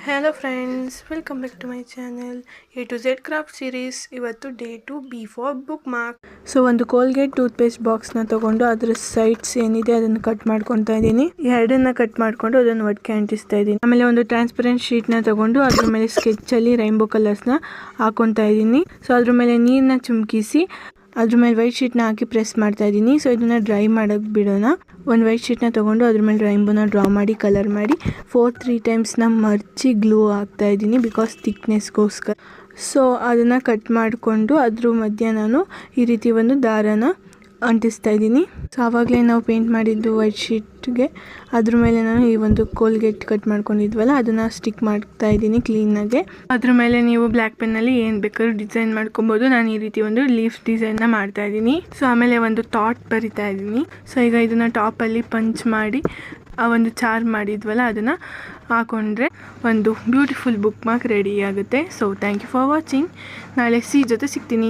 Hello friends, welcome back to my channel A to Z craft series. ಇವತ್ತು day 2 B for bookmark. So ಒಂದು Colgate toothpaste ಬಾಕ್ಸ್ನ ತೊಗೊಂಡು ಅದರ sides ಏನಿದೆ ಅದನ್ನು ಕಟ್ ಮಾಡ್ಕೊತಾ ಇದ್ದೀನಿ. ಎರಡನ್ನ ಕಟ್ ಮಾಡಿಕೊಂಡು ಅದನ್ನು ಒಟ್ಟಿಗೆ ಅಂಟಿಸ್ತಾ ಇದ್ದೀನಿ. ಆಮೇಲೆ ಒಂದು ಟ್ರಾನ್ಸ್ಪರೆಂಟ್ ಶೀಟ್ನ ತೊಗೊಂಡು ಅದ್ರ ಮೇಲೆ ಸ್ಕೆಚ್ಚಲ್ಲಿ ರೈನ್ಬೋ ಕಲರ್ಸ್ನ ಹಾಕೊತಾ ಇದ್ದೀನಿ. ಸೊ ಅದ್ರ ಮೇಲೆ ನೀರನ್ನ ಚುಮ್ಕಿಸಿ ಅದ್ರ ಮೇಲೆ ವೈಟ್ ಶೀಟ್ನ ಹಾಕಿ ಪ್ರೆಸ್ ಮಾಡ್ತಾ ಇದ್ದೀನಿ. ಸೊ ಇದನ್ನ ಡ್ರೈ ಮಾಡೋಕ್ಕೆ ಬಿಡೋಣ. ಒಂದು ವೈಟ್ ಶೀಟ್ನ ತೊಗೊಂಡು ಅದ್ರ ಮೇಲೆ ರೈನ್ಬೋನ ಡ್ರಾ ಮಾಡಿ ಕಲರ್ ಮಾಡಿ 3 ಟೈಮ್ಸ್ನ ಮರ್ಚಿ ಗ್ಲೂ ಹಾಕ್ತಾ ಇದ್ದೀನಿ ಬಿಕಾಸ್ ಥಿಕ್ನೆಸ್ಗೋಸ್ಕರ. ಸೊ ಅದನ್ನು ಕಟ್ ಮಾಡಿಕೊಂಡು ಅದ್ರ ಮಧ್ಯೆ ನಾನು ಈ ರೀತಿ ಒಂದು ದಾರನ ಅಂಟಿಸ್ತಾ ಇದ್ದೀನಿ. ಸೊ ಆವಾಗಲೇ ನಾವು ಪೇಂಟ್ ಮಾಡಿದ್ದು ವೈಟ್ ಶೀಟ್ಗೆ ಅದ್ರ ಮೇಲೆ ನಾನು ಈ ಒಂದು ಕೋಲ್ಗೇಟ್ ಕಟ್ ಮಾಡ್ಕೊಂಡಿದ್ವಲ್ಲ ಅದನ್ನು ಸ್ಟಿಕ್ ಮಾಡ್ತಾ ಇದ್ದೀನಿ ಕ್ಲೀನಾಗೆ. ಅದ್ರ ಮೇಲೆ ನೀವು ಬ್ಲ್ಯಾಕ್ ಪೆನ್ನಲ್ಲಿ ಏನು ಬೇಕಾದ್ರೂ ಡಿಸೈನ್ ಮಾಡ್ಕೊಬೋದು. ನಾನು ಈ ರೀತಿ ಒಂದು ಲೀಫ್ ಡಿಸೈನ್ನ ಮಾಡ್ತಾ ಇದ್ದೀನಿ. ಸೊ ಆಮೇಲೆ ಒಂದು ಥಾಟ್ ಬರಿತಾ ಇದ್ದೀನಿ. ಸೊ ಈಗ ಇದನ್ನು ಟಾಪಲ್ಲಿ ಪಂಚ್ ಮಾಡಿ ಆ ಒಂದು ಚಾರ್ಮ್ ಮಾಡಿದ್ವಲ್ಲ ಅದನ್ನು ಹಾಕೊಂಡ್ರೆ ಒಂದು ಬ್ಯೂಟಿಫುಲ್ ಬುಕ್ ಮಾರ್ಕ್ ರೆಡಿ ಆಗುತ್ತೆ. So thank you for watching. ನಾಳೆ ಸಿ ಜೊತೆ ಸಿಗ್ತೀನಿ.